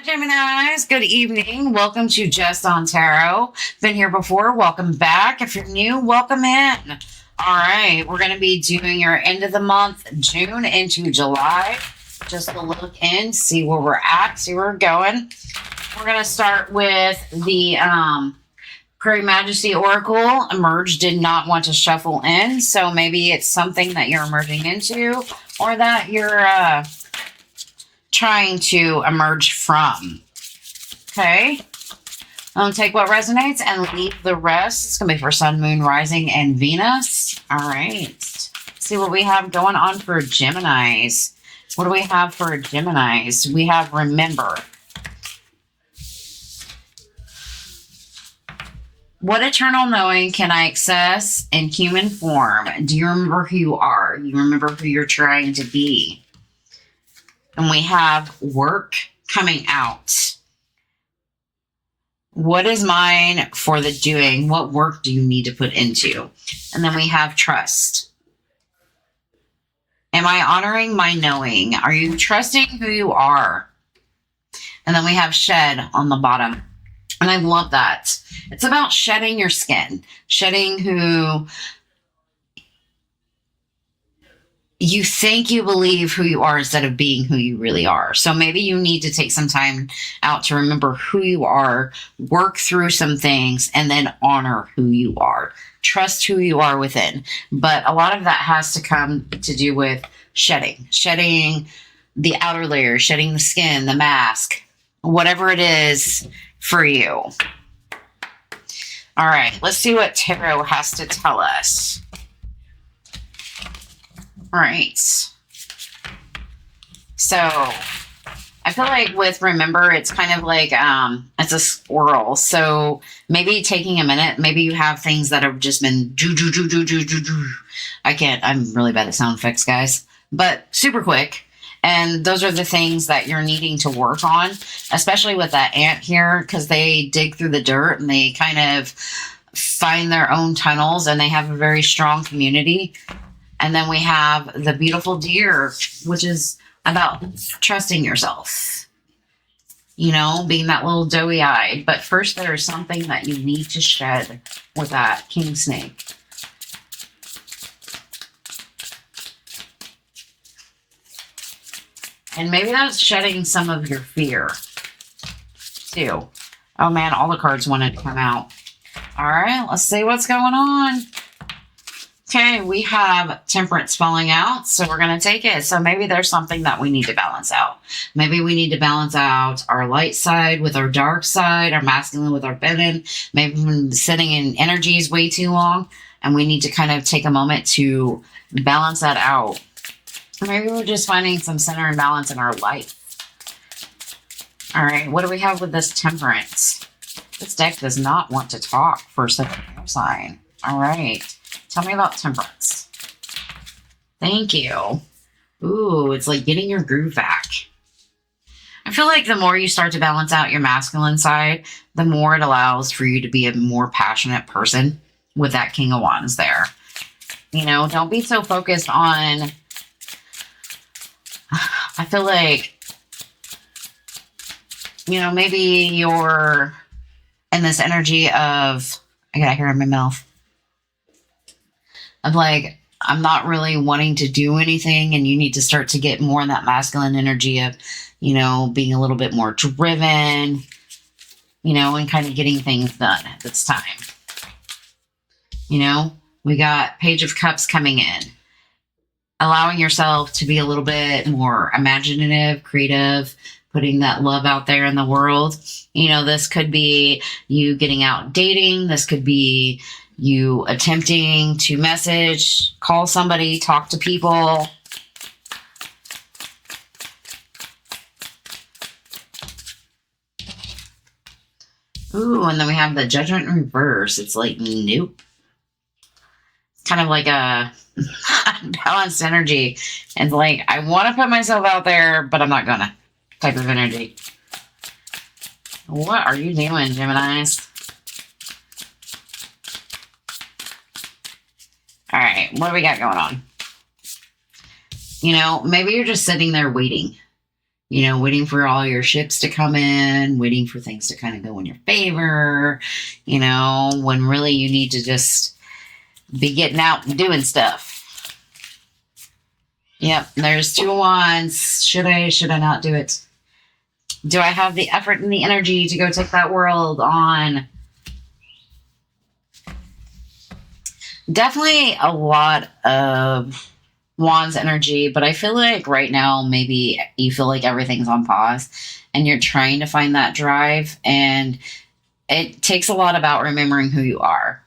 Geminis, good evening. Welcome to Just on Tarot. Been here before, welcome back. If you're new, welcome in. All right, we're going to be doing your end of the month, June into July. Just to look in, see where we're at, see where we're going. We're going to start with the Prairie Majesty Oracle. Emerge did not want to shuffle in, so maybe it's something that you're emerging into or that you're trying to emerge from. Okay. Take what resonates and leave the rest. It's going to be for Sun, Moon, Rising, and Venus. All right. See what we have going on for Geminis. What do we have for Geminis? We have Remember. What eternal knowing can I access in human form? Do you remember who you are? You remember who you're trying to be? And we have work coming out. What is mine for the doing? What work do you need to put into? And then we have trust. Am I honoring my knowing? Are you trusting who you are? And then we have shed on the bottom. And I love that. It's about shedding your skin, shedding who you think you believe who you are instead of being who you really are. So maybe you need to take some time out to remember who you are, work through some things, and then honor who you are. Trust who you are within. But a lot of that has to come to do with shedding the outer layer, shedding the skin, the mask, whatever it is for you. All right, let's see what tarot has to tell us. All right. So I feel like with Remember, it's kind of like it's a squirrel. So maybe taking a minute, maybe you have things that have just been I'm really bad at sound effects, guys, but super quick. And those are the things that you're needing to work on, especially with that ant here, because they dig through the dirt and they kind of find their own tunnels and they have a very strong community. And then we have the beautiful deer, which is about trusting yourself, you know, being that little doughy-eyed. But first, there is something that you need to shed with that king snake. And maybe that's shedding some of your fear, too. Oh, man, all the cards wanted to come out. All right, let's see what's going on. Okay, we have Temperance falling out, so we're going to take it. So maybe there's something that we need to balance out. Maybe we need to balance out our light side with our dark side, our masculine with our feminine. Maybe we've been sitting in energies way too long, and we need to kind of take a moment to balance that out. Or maybe we're just finding some center and balance in our life. All right, what do we have with this Temperance? This deck does not want to talk for such a sign. All right. Tell me about Temperance. Thank you. Ooh, it's like getting your groove back. I feel like the more you start to balance out your masculine side, the more it allows for you to be a more passionate person with that King of Wands there. You know, don't be so focused on... I feel like, you know, maybe you're in this energy of... I got hair in my mouth. Of like, I'm not really wanting to do anything, and you need to start to get more in that masculine energy of, you know, being a little bit more driven, you know, and kind of getting things done at this time. You know, we got Page of Cups coming in. Allowing yourself to be a little bit more imaginative, creative, putting that love out there in the world. You know, this could be you getting out dating. This could be you attempting to message, call somebody, talk to people. Ooh, and then we have the Judgment in reverse. It's like, nope. Kind of like a balanced energy. And like, I want to put myself out there, but I'm not gonna type of energy. What are you doing, Geminis? All right, what do we got going on? You know, maybe you're just sitting there waiting. Waiting for all your ships to come in, waiting for things to kind of go in your favor, when really you need to just be getting out and doing stuff. Yep, there's 2 of Wands. Should I not do it? Do I have the effort and the energy to go take that world on? Definitely a lot of Wands energy, but I feel like right now maybe you feel like everything's on pause and you're trying to find that drive, and it takes a lot about remembering who you are,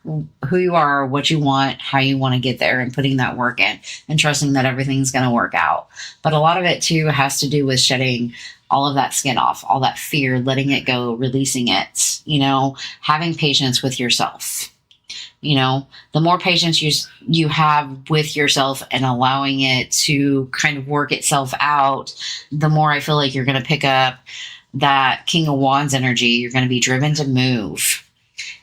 what you want, how you want to get there, and putting that work in and trusting that everything's going to work out. But a lot of it too has to do with shedding all of that skin off, all that fear, letting it go, releasing it, having patience with yourself. The more patience you have with yourself and allowing it to kind of work itself out, the more I feel like you're going to pick up that King of Wands energy. You're going to be driven to move.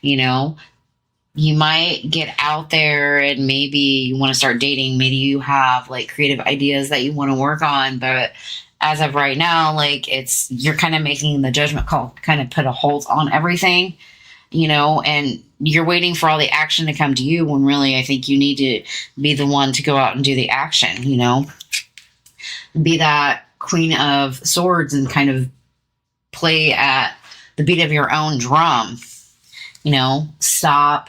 You might get out there and maybe you want to start dating. Maybe you have like creative ideas that you want to work on, but as of right now, like you're kind of making the judgment call, kind of put a hold on everything, and you're waiting for all the action to come to you when really I think you need to be the one to go out and do the action, be that Queen of Swords and kind of play at the beat of your own drum, stop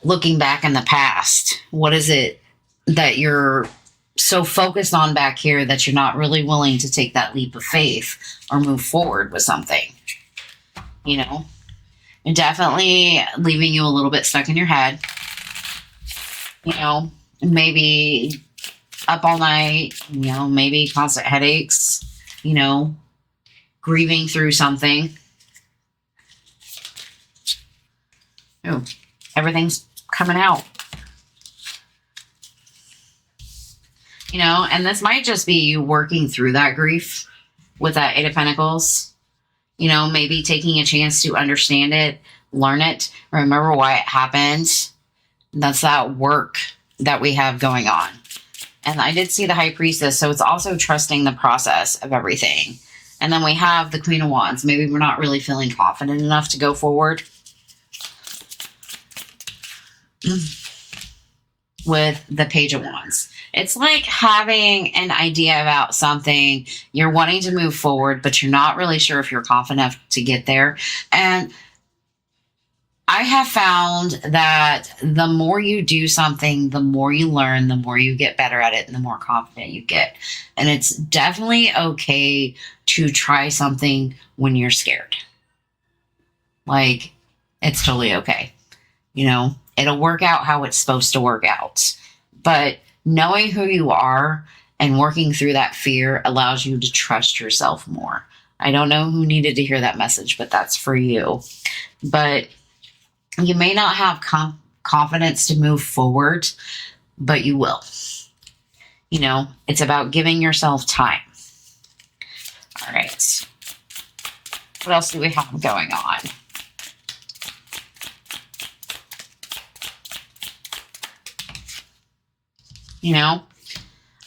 looking back in the past. What is it that you're so focused on back here that you're not really willing to take that leap of faith or move forward with something, and definitely leaving you a little bit stuck in your head, maybe up all night, maybe constant headaches, grieving through something. Oh, everything's coming out. And this might just be you working through that grief with that 8 of Pentacles. Maybe taking a chance to understand it, learn it, remember why it happened. That's that work that we have going on. And I did see the High Priestess, so it's also trusting the process of everything. And then we have the Queen of Wands. Maybe we're not really feeling confident enough to go forward with the Page of Wands. It's like having an idea about something. You're wanting to move forward, but you're not really sure if you're confident enough to get there. And I have found that the more you do something, the more you learn, the more you get better at it, and the more confident you get. And it's definitely okay to try something when you're scared. Like, it's totally okay. It'll work out how it's supposed to work out. But knowing who you are and working through that fear allows you to trust yourself more. I don't know who needed to hear that message, but that's for you. But you may not have confidence to move forward, but you will. It's about giving yourself time. All right. What else do we have going on?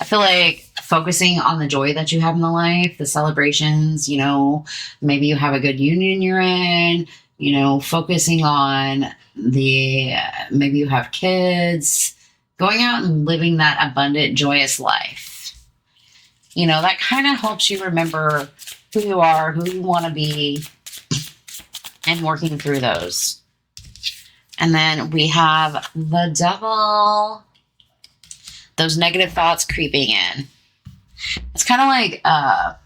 I feel like focusing on the joy that you have in the life, the celebrations, maybe you have a good union you're in, focusing on maybe you have kids, going out and living that abundant, joyous life. That kind of helps you remember who you are, who you want to be, and working through those. And then we have the Devil. Those negative thoughts creeping in. It's kind of like, have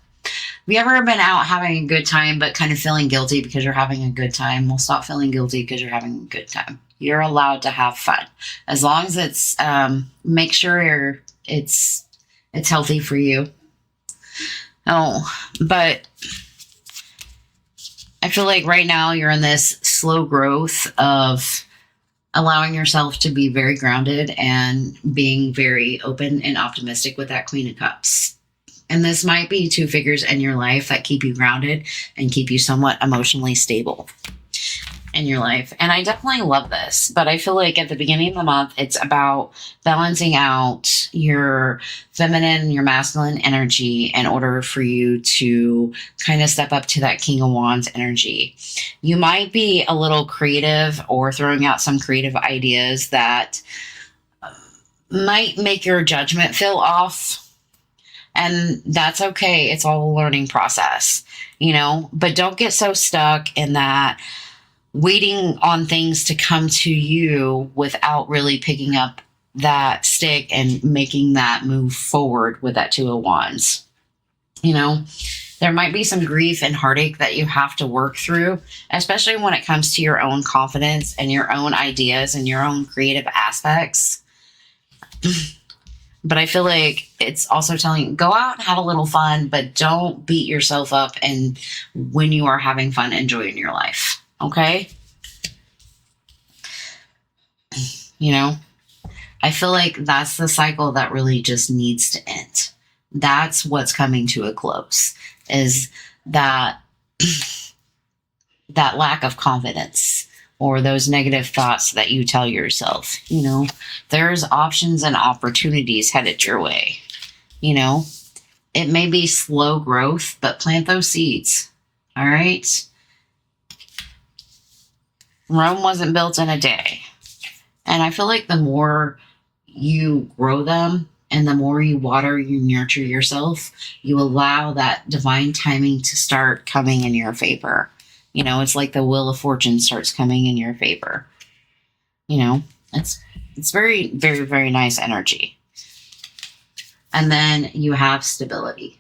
you ever been out having a good time, but kind of feeling guilty because you're having a good time? Well, stop feeling guilty because you're having a good time. You're allowed to have fun. As long as it's, make sure it's healthy for you. Oh, but I feel like right now you're in this slow growth of allowing yourself to be very grounded and being very open and optimistic with that Queen of Cups. And this might be 2 figures in your life that keep you grounded and keep you somewhat emotionally stable. in your life. And I definitely love this, but I feel like at the beginning of the month, it's about balancing out your feminine, your masculine energy in order for you to kind of step up to that King of Wands energy. You might be a little creative or throwing out some creative ideas that might make your judgment feel off. And that's okay. It's all a learning process, but don't get so stuck in that waiting on things to come to you without really picking up that stick and making that move forward with that Two of Wands. There might be some grief and heartache that you have to work through, especially when it comes to your own confidence and your own ideas and your own creative aspects. But I feel like it's also telling you, go out and have a little fun, but don't beat yourself up. And when you are having fun, enjoying your life. Okay? I feel like that's the cycle that really just needs to end. That's what's coming to a close, is that that lack of confidence or those negative thoughts that you tell yourself. There's options and opportunities headed your way. It may be slow growth, but plant those seeds. All right. Rome wasn't built in a day. And I feel like the more you grow them and the more you water, you nurture yourself, you allow that divine timing to start coming in your favor. It's like the wheel of fortune starts coming in your favor. It's very, very, very nice energy. And then you have stability,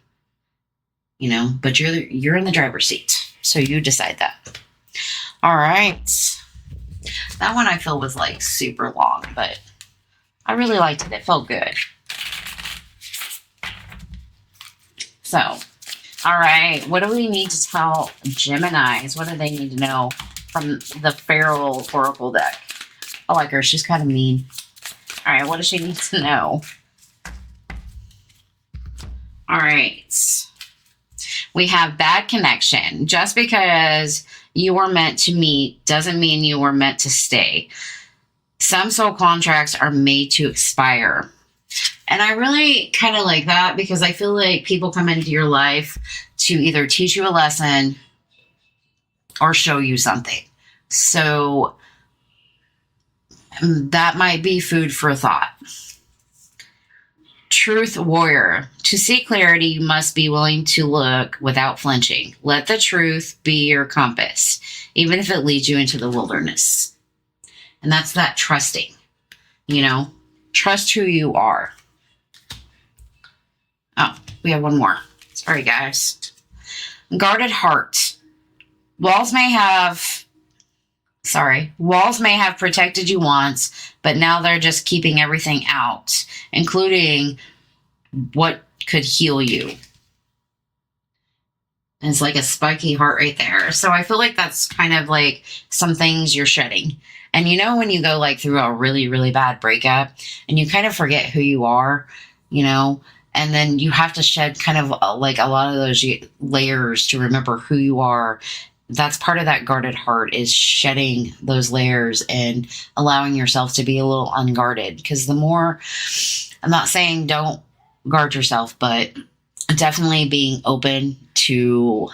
but you're in the driver's seat. So you decide that. All right. That one I feel was like super long, but I really liked it. It felt good. So, all right. What do we need to tell Geminis? What do they need to know from the Feral Oracle deck? I like her. She's kind of mean. All right. What does she need to know? All right. We have bad connection. Just because you were meant to meet doesn't mean you were meant to stay. Some soul contracts are made to expire. And I really kind of like that because I feel like people come into your life to either teach you a lesson or show you something. So that might be food for thought. Truth warrior. To see clarity, you must be willing to look without flinching. Let the truth be your compass, even if it leads you into the wilderness. And that's that trusting, trust who you are. Oh, we have one more. Sorry, guys. Guarded heart. Walls may have protected you once, but now they're just keeping everything out, including what could heal you. And it's like a spiky heart right there. So I feel like that's kind of like some things you're shedding. And when you go like through a really, really bad breakup and you kind of forget who you are, and then you have to shed kind of like a lot of those layers to remember who you are. That's part of that guarded heart, is shedding those layers and allowing yourself to be a little unguarded. Because the more, I'm not saying don't guard yourself, but definitely being open to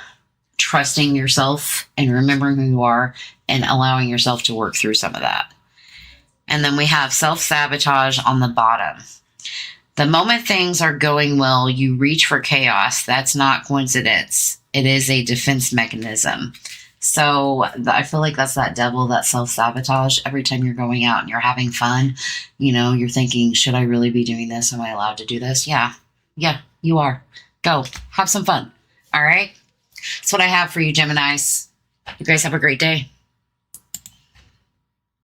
trusting yourself and remembering who you are and allowing yourself to work through some of that. And then we have self-sabotage on the bottom. The moment things are going well, you reach for chaos. That's not coincidence. It is a defense mechanism. So I feel like that's that devil, that self-sabotage. Every time you're going out and you're having fun, you're thinking, should I really be doing this? Am I allowed to do this? Yeah, you are. Go have some fun. All right. That's what I have for you, Geminis. You guys have a great day.